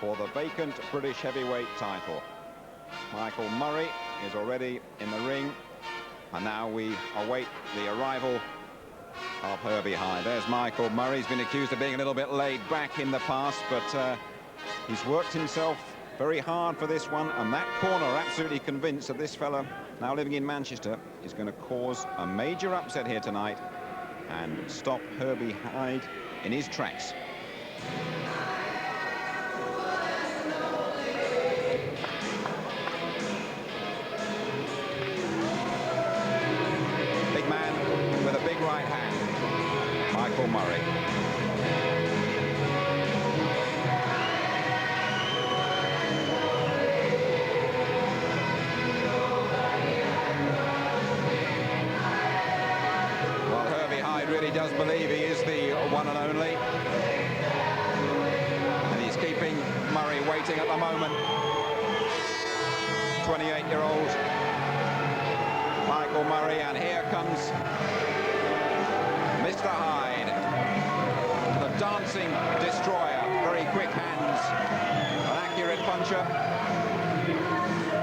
for the vacant British heavyweight title. Michael Murray is already in the ring, and now we await the arrival of Herbie Hyde. There's Michael Murray. He's been accused of being a little bit laid back in the past, but he's worked himself very hard for this one, and that corner absolutely convinced that this fella, now living in Manchester, is going to cause a major upset here tonight and stop Herbie Hyde in his tracks. Big man with a big right hand, Michael Murray. Really does believe he is the one and only, and he's keeping Murray waiting at the moment. 28-year-old Michael Murray, and here comes Mr. Hyde, the dancing destroyer. Very quick hands, an accurate puncher.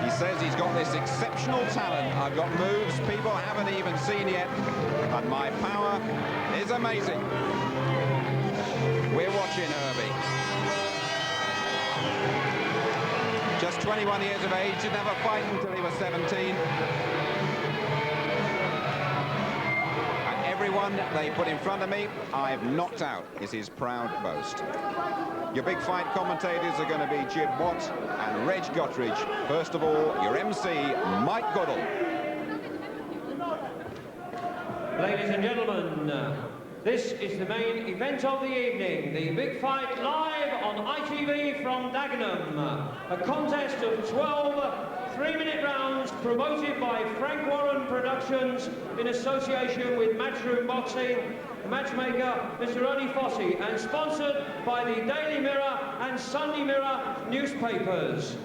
He says he's got this exceptional talent. I've got moves people haven't even seen yet, and my power is amazing. We're watching Herbie. Just 21 years of age, didn't have a fight until he was 17. And everyone they put in front of me, I've knocked out, is his proud boast. Your big fight commentators are going to be Jim Watt and Reg Gottridge. First of all, your MC, Mike Goodall. Ladies and gentlemen, this is the main event of the evening. The big fight live on ITV from Dagenham. A contest of 12 three-minute rounds promoted by Frank Warren Productions in association with Matchroom Boxing, matchmaker Mr. Ernie Fossey, and sponsored by the Daily Mirror and Sunday Mirror newspapers.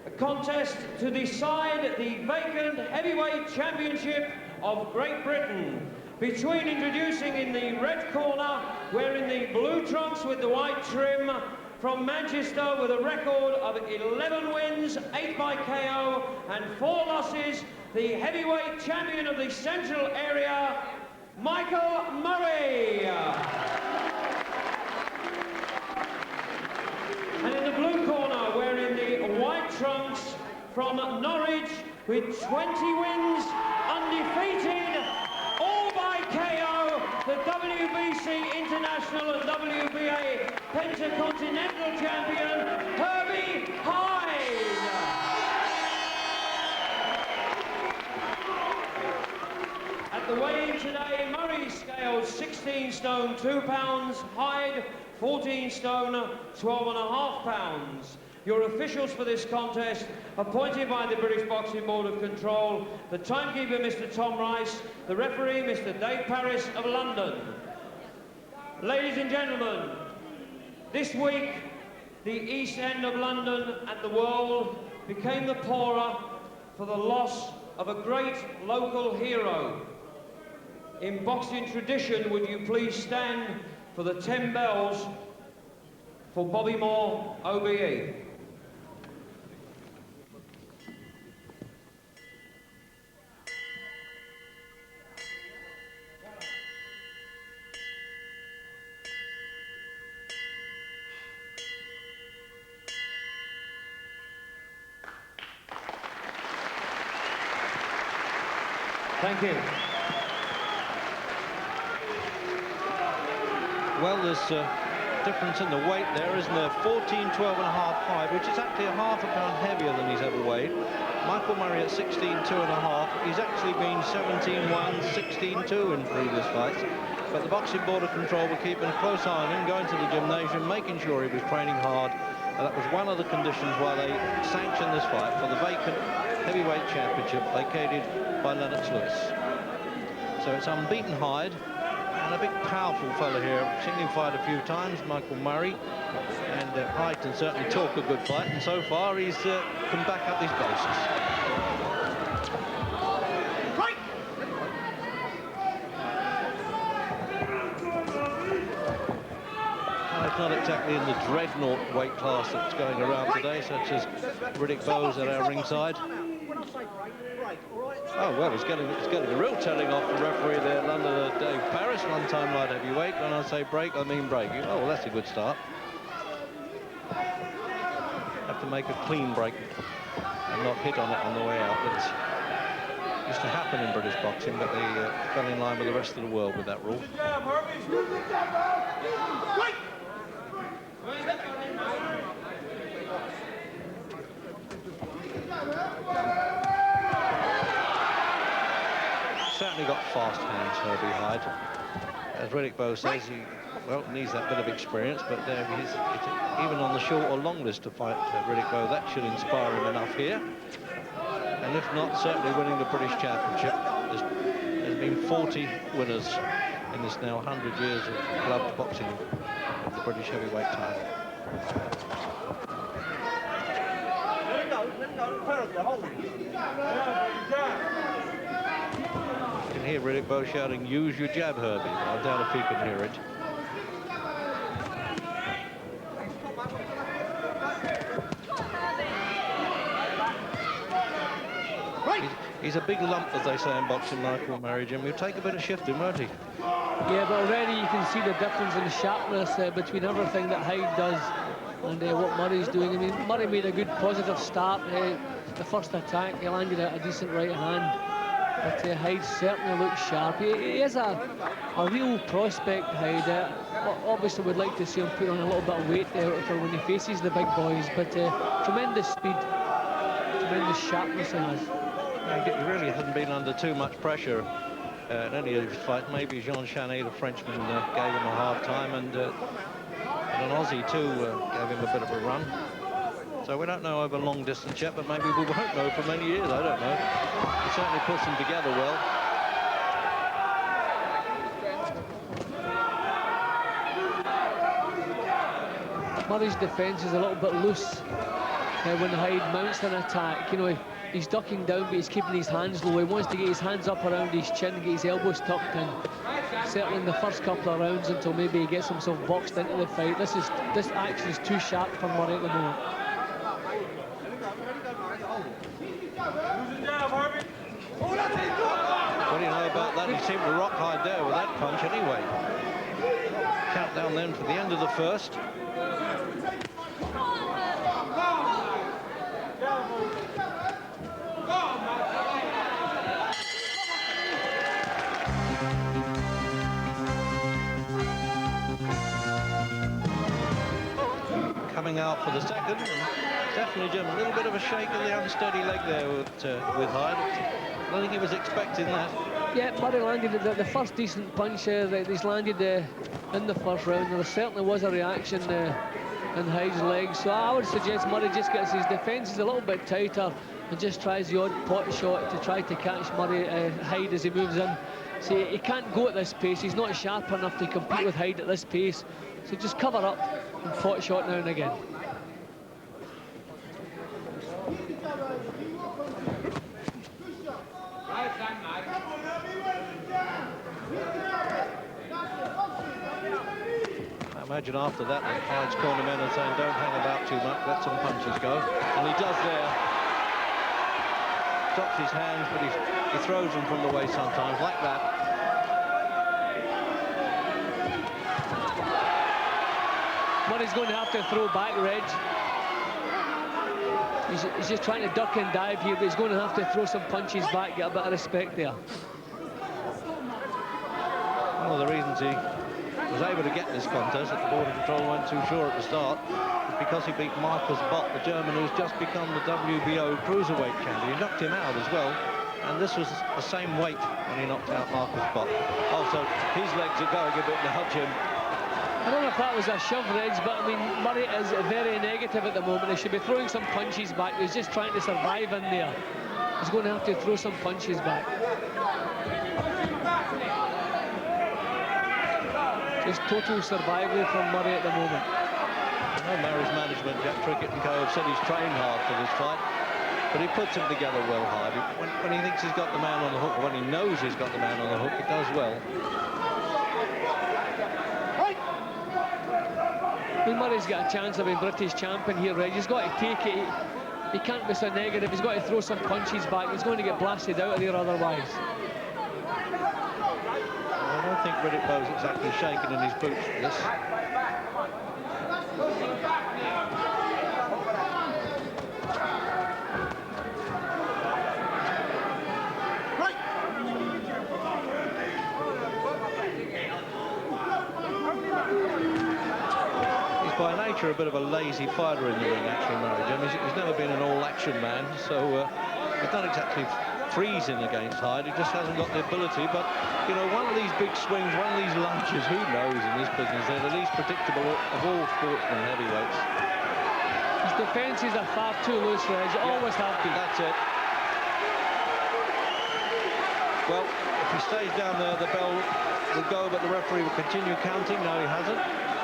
A contest to decide the vacant heavyweight championship of Great Britain, between introducing in the red corner, wearing the blue trunks with the white trim, from Manchester with a record of 11 wins, 8 by KO and 4 losses, the heavyweight champion of the central area, Michael Murray. And in the blue corner, wearing the white trunks, from Norwich with 20 wins, undefeated, all by KO, the WBC International and WBA Pentacontinental Champion, Herbie Hyde. At the weigh-in today, Murray scaled 16 stone 2 pounds, Hyde 14 stone 12.5 pounds. Your officials for this contest, appointed by the British Boxing Board of Control, the timekeeper, Mr. Tom Rice, the referee, Mr. Dave Parris of London. Ladies and gentlemen, this week, the East End of London and the world became the poorer for the loss of a great local hero. In boxing tradition, would you please stand for the 10 bells for Bobby Moore, OBE. Thank you. Well, there's difference in the weight there, isn't there? 14, 12.5 Hyde, which is actually a half a pound heavier than he's ever weighed. Michael Murray at 16, 2.5. He's actually been 17-1, 16-2 in previous fights. But the Boxing Board of Control were keeping a close eye on him, going to the gymnasium, making sure he was training hard. And that was one of the conditions why they sanctioned this fight for the vacant heavyweight championship vacated by Lennox Lewis. So it's unbeaten Hyde. And a big, powerful fellow here. I've seen him fight a few times, Michael Murray. And Hyde can certainly talk a good fight. And so far, he's can back up his bases. Right. I not exactly in the dreadnought weight class that's going around today, such as Riddick Bowes at our ringside. Oh, well, it's getting a real telling off the referee there, London Dave Parris, one-time light heavyweight. When I say break, I mean break. Oh, well, that's a good start. Have to make a clean break and not hit on it on the way out. That used to happen in British boxing, but they fell in line with the rest of the world with that rule. Certainly got fast hands, Herbie Hyde. As Riddick Bowe says, he needs that bit of experience, but even on the short or long list to fight Riddick Bowe, that should inspire him enough here. And if not, certainly winning the British Championship. There's been 40 winners in this now 100 years of gloved boxing of the British heavyweight title. You can hear Riddick Bowe shouting, "Use your jab, Herbie." I doubt if he can hear it. He's a big lump, as they say in boxing, Michael Murray, Jim. He'll take a bit of shifting, won't he? Yeah, but already you can see the difference in the sharpness between everything that Hyde does and what Murray's doing. I mean, Murray made a good positive start. The first attack, he landed a decent right hand. But Hyde certainly looks sharp. He is a real prospect, Hyde. Obviously, we'd like to see him put on a little bit of weight there for when he faces the big boys. But tremendous speed, tremendous sharpness he has. He really hasn't been under too much pressure in any of his fights. Maybe Jean Chanet, the Frenchman, gave him a hard time, and an Aussie too gave him a bit of a run. So we don't know over long distance yet, but maybe we won't know for many years. I don't know. He certainly puts them together well. Murray's defence is a little bit loose when Hyde mounts an attack. You know, he's ducking down, but he's keeping his hands low. He wants to get his hands up around his chin, get his elbows tucked in. Certainly in the first couple of rounds, until maybe he gets himself boxed into the fight. This actually is too sharp for Murray at the moment. What do you know about that? He seemed to rock Hyde there with that punch anyway. Countdown then for the end of the first. Coming out for the second, and definitely, Jim, a little bit of a shake of the unsteady leg there with Hyde. I don't think he was expecting that. Yeah, Murray landed the first decent punch that he's landed in the first round. There certainly was a reaction in Hyde's legs, so I would suggest Murray just gets his defences a little bit tighter and just tries the odd pot shot to try to catch Hyde as he moves in. See, he can't go at this pace. He's not sharp enough to compete with Hyde at this pace. So just cover up and pot shot now and again. I imagine after that, the Hyde's corner men are saying, don't hang about too much, let some punches go. And he does there. Drops his hands, but he throws them from the way sometimes, like that. Murray's going to have to throw back, Reg. He's just trying to duck and dive here, but he's going to have to throw some punches back, get a bit of respect there. One of the reasons he was able to get this contest, that the Border Patrol weren't too sure at the start, is because he beat Marcus Bott, the German who's just become the WBO cruiserweight champion. He knocked him out as well, and this was the same weight when he knocked out Marcus Bott. Also, his legs are going a bit now, Jim. I don't know if that was a shove, Reg, but I mean, Murray is very negative at the moment. He should be throwing some punches back. He's just trying to survive in there. He's going to have to throw some punches back. Just total survival from Murray at the moment. Well, Murray's management, Jack Trickett and co, have said he's trained hard for this fight, but he puts them together well, Hyde. When he thinks he's got the man on the hook, or when he knows he's got the man on the hook, he does well. mean, Murray's got a chance of being British champion here, Reg. He's got to take it. He can't be so negative. He's got to throw some punches back. He's going to get blasted out of there otherwise. I don't think Riddick Bowe's exactly shaking in his boots for this. By nature a bit of a lazy fighter in the ring, actually, Murray. He's never been an all-action man, so he's not exactly freezing against Hyde. He just hasn't got the ability. But you know, one of these big swings, one of these lunges, who knows in this business? They're the least predictable of all sportsmen heavyweights. His defences are far too loose, Reg. Always have been. That's it. Well, if he stays down there, the bell will go, but the referee will continue counting. No, he hasn't.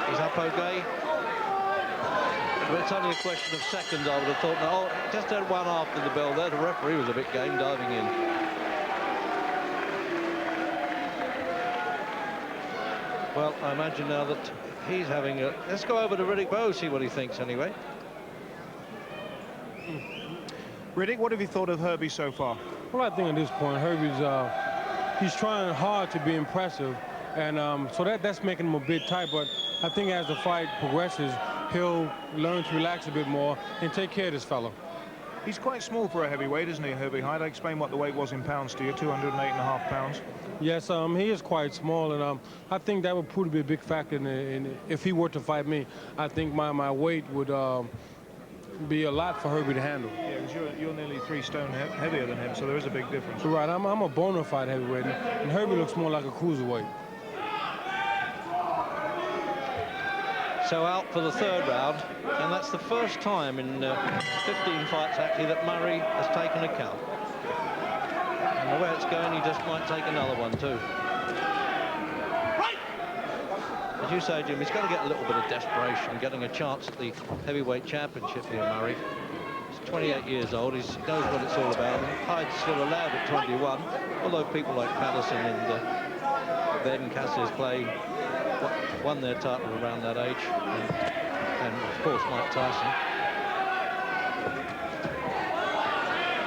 He's up okay. But it's only a question of seconds, I would have thought. No, just had one after the bell there. The referee was a bit game diving in. Well, I imagine now that he's having a... Let's go over to Riddick Bowe, see what he thinks anyway. Riddick, what have you thought of Herbie so far? Well, I think at this point, Herbie's he's trying hard to be impressive, and so that's making him a bit tight. But I think as the fight progresses, he'll learn to relax a bit more and take care of this fellow. He's quite small for a heavyweight, isn't he, Herbie Hyde? Explain what the weight was in pounds to you, 208.5 pounds. Yes, he is quite small, and I think that would prove to be a big factor in if he were to fight me. I think my weight would be a lot for Herbie to handle. Yeah, because you're nearly 3 stone heavier than him, so there is a big difference. Right, I'm a bona fide heavyweight, and Herbie looks more like a cruiserweight. So out for the third round, and that's the first time in 15 fights actually that Murray has taken a count. And the way it's going, he just might take another one too. As you say, Jim, he's got to get a little bit of desperation, getting a chance at the heavyweight championship here, Murray. He's 28 years old, he knows what it's all about. And Hyde's still allowed at 21, although people like Patterson and Ben Cassius play won their title around that age, and of course Mike Tyson.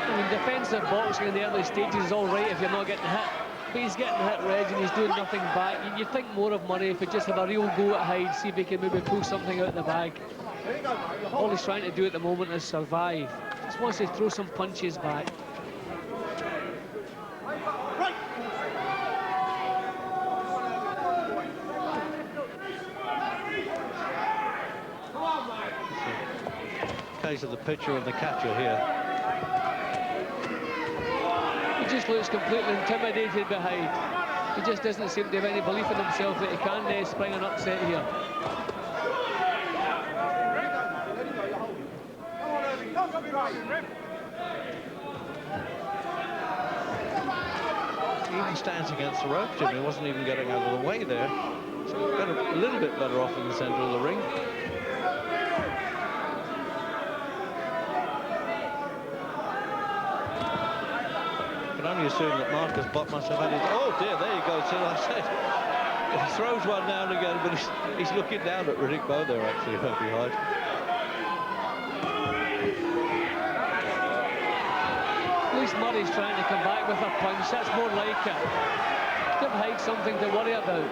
I mean, defensive boxing in the early stages is all right if you're not getting hit, but he's getting hit, Reg, and he's doing nothing back. You think more of Murray if he just have a real go at Hyde, see if he can maybe pull something out of the bag. All he's trying to do at the moment is survive. Just wants to throw some punches back. Case of the pitcher and the catcher here. He just looks completely intimidated by Hyde. He just doesn't seem to have any belief in himself that he can spring an upset here. He even stands against the rope, Jimmy. He wasn't even getting out of the way there. So got a little bit better off in the centre of the ring. I can only assume that Marcus Bott must have had his... Oh dear, there you go. So I said, he throws one down again, but he's looking down at Riddick Bowe there, actually, Herbie Hyde. At least Murray's trying to come back with a punch. That's more like it. Give Hyde something to worry about.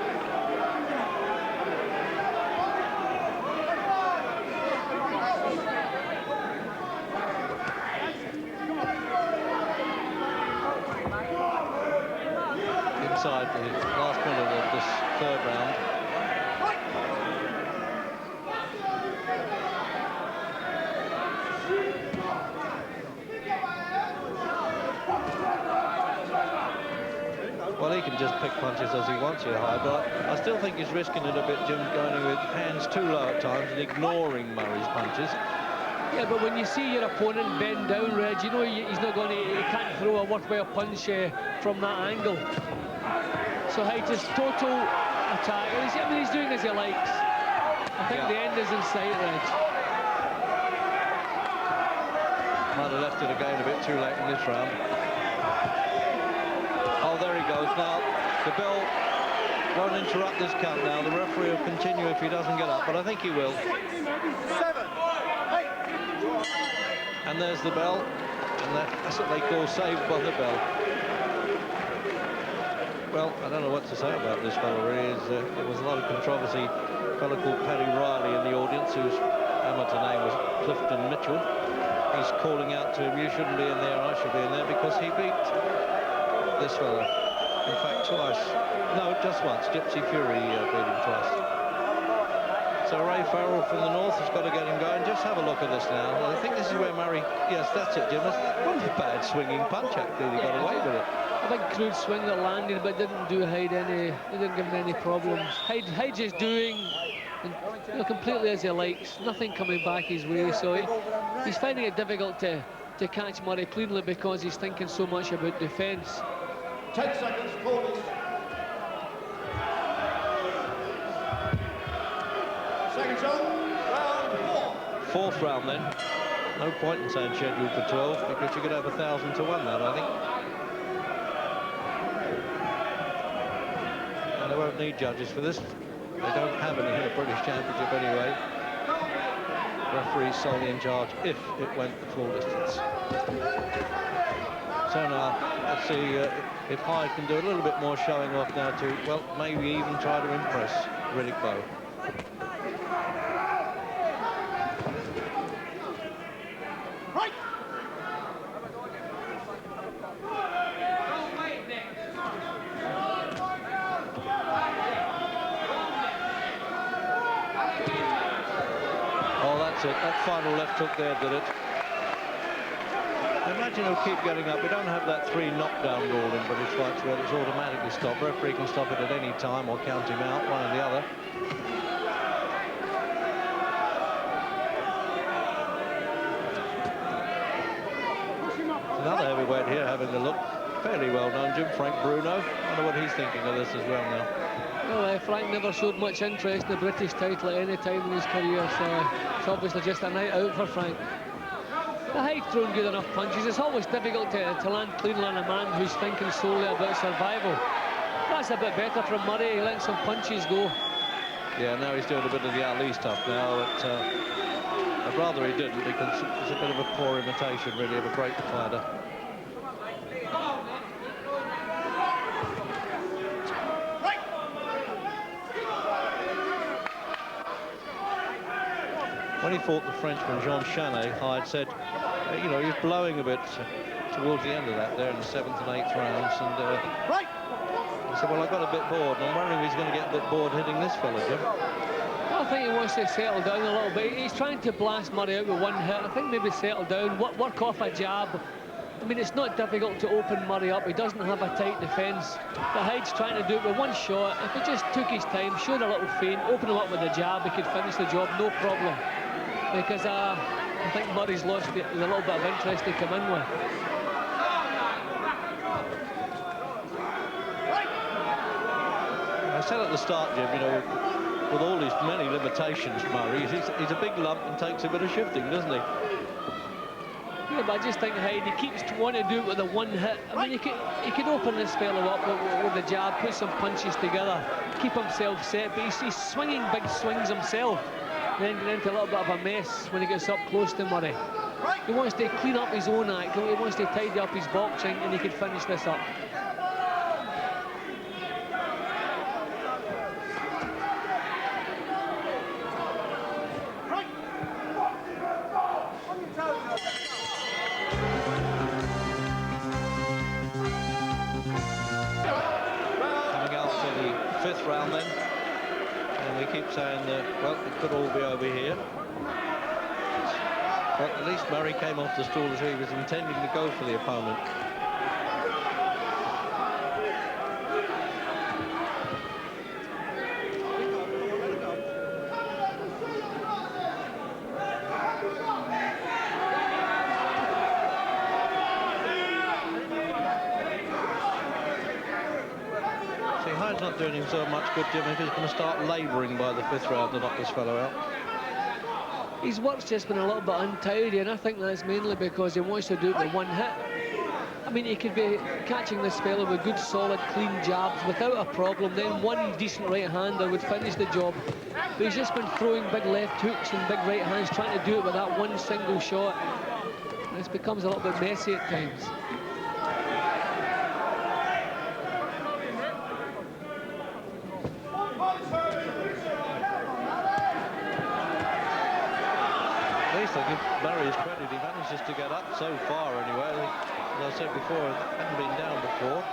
Inside the last minute of this third round. Well, he can just pick punches as he wants here, Hyde, but I still think he's risking it a bit, Jim, going with hands too low at times and ignoring Murray's punches. Yeah, but when you see your opponent bend down, Reg, you know he's not going to, he can't throw a worthwhile punch from that angle. So Hyde just total attack. I mean, he's doing as he likes. I think the end is in sight, Reg. Might have left it again a bit too late in this round. Oh, there he goes. Now, the bell won't interrupt this count now. The referee will continue if he doesn't get up, but I think he will. 7, 8. And there's the bell, and that's what they call saved by the bell. Well, I don't know what to say about this fellow, really. There was a lot of controversy. A fellow called Paddy Riley in the audience, whose amateur name was Clifton Mitchell. He's calling out to him, you shouldn't be in there, I should be in there, because he beat this fellow. In fact, twice. No, just once. Gypsy Fury beat him twice. So Ray Farrell from the north has got to get him going. Just have a look at this now. I think this is where Murray... Yes, that's it, Jim. What a bad swinging punch, actually. He got away with it. A big crude swing that landed, but didn't do Hyde any... It didn't give him any problems. Hyde just doing... completely as he likes. Nothing coming back his way. So he's finding it difficult to catch Murray cleanly because he's thinking so much about defence. 10 seconds, corners. Seconds on, round 4. Fourth round then. No point in saying scheduled for 12 because you could have 1,000 to 1 that, I think. And they won't need judges for this. They don't have any in the British Championship anyway. Referee's solely in charge if it went the full distance. So now, let's see if Hyde can do a little bit more showing off now to, well, maybe even try to impress Riddick Bowe. Right. Oh, that's it. That final left hook there did it. Imagine he'll keep getting up. We don't have that 3 knockdown rule in British fights where it's automatically stopped. Referee can stop it at any time or count him out, one or the other. Another heavyweight here having a look. Fairly well known, Jim, Frank Bruno. I wonder what he's thinking of this as well now. Well, Frank never showed much interest in the British title at any time in his career, so it's obviously just a night out for Frank. The Hyde throwing good enough punches. It's always difficult to land cleanly on a man who's thinking solely about survival. That's a bit better from Murray. He let some punches go. Yeah, now he's doing a bit of the Ali stuff now. I'd rather he didn't because it's a bit of a poor imitation, really, of a great fighter. When he fought the Frenchman Jean Chanet, Hyde said, you know, he was blowing a bit towards the end of that there in the 7th and 8th rounds, and he said, well, I got a bit bored, and I'm wondering if he's going to get a bit bored hitting this fella, Jim. I think he wants to settle down a little bit. He's trying to blast Murray out with one hit. I think maybe settle down, work off a jab. I mean, it's not difficult to open Murray up. He doesn't have a tight defence. But Hyde's trying to do it with one shot. If he just took his time, showed a little feint, open him up with a jab, he could finish the job, no problem. Because I think Murray's lost the little bit of interest to come in with. I said at the start, Jim, you know, with all his many limitations, Murray, he's a big lump and takes a bit of shifting, doesn't he? Yeah, but I just think Hyde, he keeps wanting to do it with a one hit. I mean, he could open this fellow up with the jab, put some punches together, keep himself set, but he's swinging big swings himself. Then get into a little bit of a mess when he gets up close to Murray. He wants to clean up his own act, he wants to tidy up his boxing, and he could finish this up. Coming out to the 5th round then. And we keep saying that, well, it could all be over here. But at least Murray came off the stool as he was intending to go for the opponent. See, Hyde's not doing him so much good, Jim, if he's going to start labouring by the 5th round to knock this fellow out. His work's just been a little bit untidy, and I think that's mainly because he wants to do it with one hit. I mean, he could be catching this fella with good, solid, clean jabs without a problem. Then one decent right-hander would finish the job. But he's just been throwing big left hooks and big right hands, trying to do it with that one single shot. And this becomes a little bit messy at times. At least I give Murray his credit. He manages to get up so far anyway. As I said before, he hadn't been down before.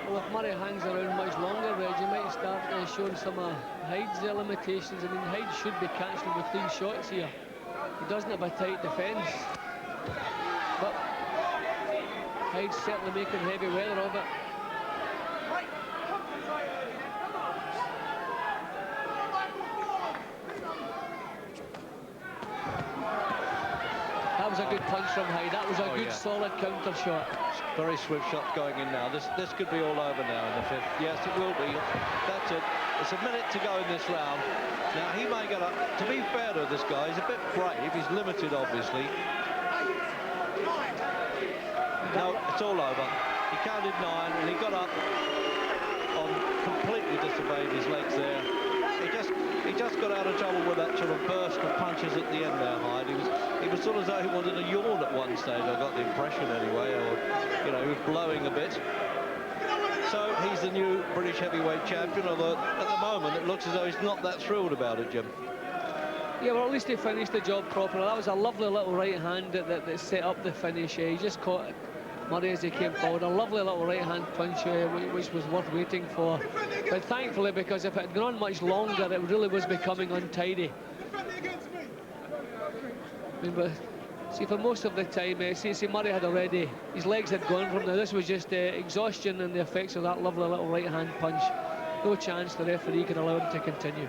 Well, if Murray hangs around much longer, Reg, you might start showing some of Hyde's limitations. I mean, Hyde should be catching him with clean shots here. He doesn't have a tight defence. But Hyde's certainly making heavy weather of it. That was a good punch from Hyde. That was a good, solid counter shot. Very swift shots going in now. This could be all over now in the fifth. Yes, it will be. That's it. It's a minute to go in this round. Now, he may get up. To be fair to this guy, he's a bit brave. He's limited, obviously. No, it's all over. He counted 9, and he got up on completely disobeyed his legs there. He just got out of trouble with that sort of burst of punches at the end there, Hyde. He was sort of as though he wanted to yawn at one stage. I got the impression anyway, or, you know, he was blowing a bit. So he's the new British heavyweight champion, although at the moment it looks as though he's not that thrilled about it, Jim. Yeah, well, at least he finished the job properly. That was a lovely little right hand that set up the finish. He just caught Murray as he came forward. A lovely little right-hand punch, which was worth waiting for. But thankfully, because if it had gone on much longer, it really was becoming untidy. I mean, but see, for most of the time, see Murray had already, his legs had gone from there. This was just exhaustion and the effects of that lovely little right-hand punch. No chance the referee could allow him to continue.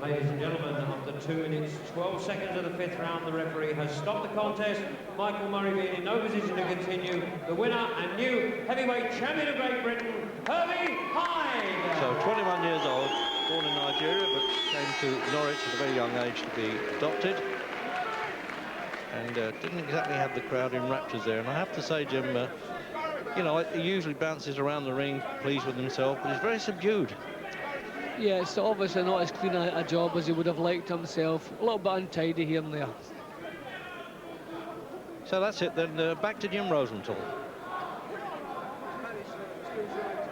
Ladies and gentlemen, after 2 minutes, 12 seconds of the fifth round, the referee has stopped the contest. Michael Murray being in no position to continue. The winner and new heavyweight champion of Great Britain, Herbie Hyde. So 21 years old, born in Nigeria, but came to Norwich at a very young age to be adopted. And didn't exactly have the crowd in raptures there. And I have to say, Jim, you know, he usually bounces around the ring, pleased with himself, but he's very subdued. Yeah, it's obviously not as clean a job as he would have liked himself. A little bit untidy here and there. So that's it then. Back to Jim Rosenthal.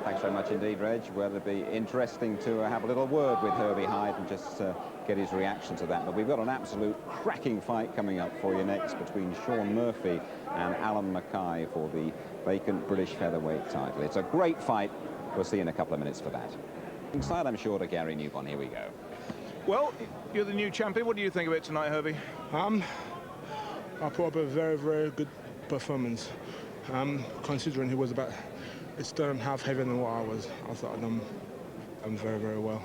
Thanks very much indeed, Reg. Well, it'd be interesting to have a little word with Herbie Hyde and just get his reaction to that. But we've got an absolute cracking fight coming up for you next between Sean Murphy and Alan Mackay for the vacant British featherweight title. It's a great fight. We'll see you in a couple of minutes for that. Inside, I'm sure, to Gary Newbon. Here we go. Well, you're the new champion. What do you think of it tonight, Herbie? I put up a very, very good performance. Considering he was about a stone and a half heavier than what I was, I thought I'd done very, very well.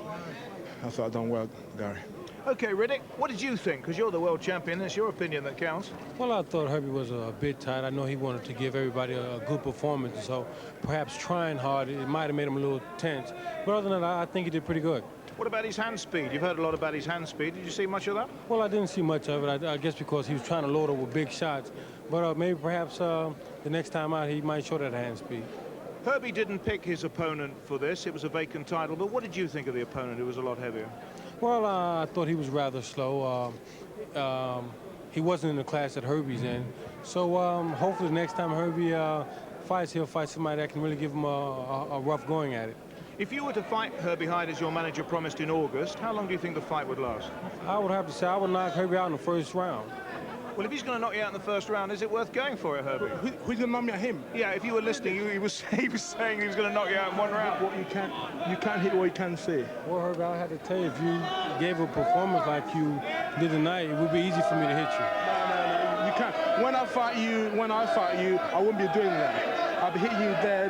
I thought I'd done well, Gary. OK, Riddick, what did you think? Because you're the world champion. It's your opinion that counts. Well, I thought Herbie was a bit tight. I know he wanted to give everybody a good performance, so perhaps trying hard, it might have made him a little tense. But other than that, I think he did pretty good. What about his hand speed? You've heard a lot about his hand speed. Did you see much of that? Well, I didn't see much of it, I guess because he was trying to load up with big shots. But maybe perhaps the next time out, he might show that hand speed. Herbie didn't pick his opponent for this. It was a vacant title. But what did you think of the opponent who was a lot heavier? Well, I thought he was rather slow. He wasn't in the class that Herbie's in. So hopefully the next time Herbie fights, he'll fight somebody that can really give him a rough going at it. If you were to fight Herbie Hyde as your manager promised in August, how long do you think the fight would last? I would have to say I would knock Herbie out in the first round. Well, if he's going to knock you out in the first round, is it worth going for it, Herbie? Who's going to knock me at him? Yeah, if you were listening, he was saying he was going to knock you out in one round. What you can't hit what you can't say. Well, Herbie, I had to tell you, if you gave a performance like you did tonight, it would be easy for me to hit you. No, you can't. When I fight you, I won't be doing that. I'll be hitting you there.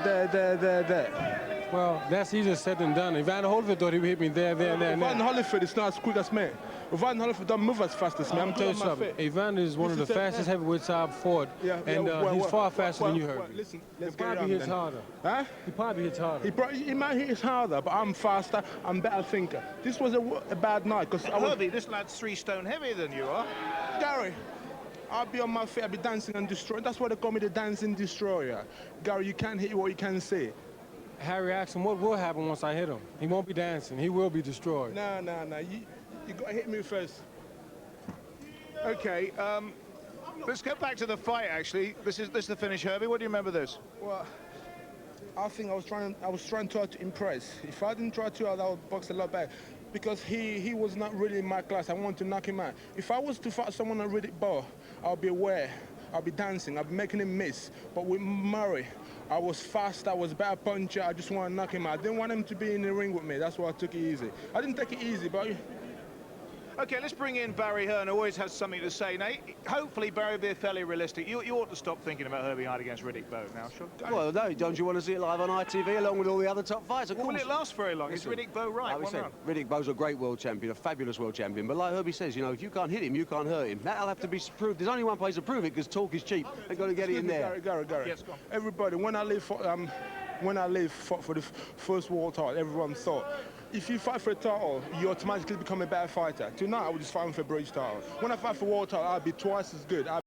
Well, that's easier said than done. Evander Holyfield thought he would hit me there, and there. Evander Holyfield is not as quick as me. Evander Holyfield don't move as fast as me. I'm tell you something. Evander is one of the fastest heavyweights I've fought, and he's far faster than you, Herbie. Listen, let's He get probably on hits then. harder. Huh? He probably hits harder. He might hit harder, but I'm faster. I'm better thinker. This was a bad night because Herbie, this lad's 3 stone heavier than you are. Gary, I'll be on my feet. I'll be dancing and destroying. That's why they call me the dancing destroyer. Gary, you can't hit what you can see. Harry asked him what will happen once I hit him. He won't be dancing. He will be destroyed. No. You got to hit me first. Okay, let's get back to the fight, actually. This is the finish, Herbie. What do you remember this? Well, I think I was trying to impress. If I didn't try too hard, I would box a lot better. Because he was not really in my class. I wanted to knock him out. If I was to fight someone on Riddick Bowe, I'll be aware. I'll be dancing. I'll be making him miss. But with Murray, I was fast. I was a better puncher. I just want to knock him out. I didn't want him to be in the ring with me. That's why I took it easy. I didn't take it easy, but... Okay, let's bring in Barry Hearn, who always has something to say. Now, hopefully Barry will be fairly realistic. You ought to stop thinking about Herbie Hyde against Riddick Bowe now, sure? Well, no, don't you want to see it live on ITV along with all the other top fights? Of course. Will it last very long? Listen, Is Riddick Bowe right? Like we said, Riddick Bowe's a great world champion, a fabulous world champion. But like Herbie says, you know, if you can't hit him, you can't hurt him. That'll have to be proved. There's only one place to prove it because talk is cheap. They've got to get it in there. Gary. Yes, go on. Everybody, when I live for the first world title, everyone thought, if you fight for a title, you automatically become a better fighter. Tonight, I was just fighting for a bridge title. When I fight for world title, I'll be twice as good. I'll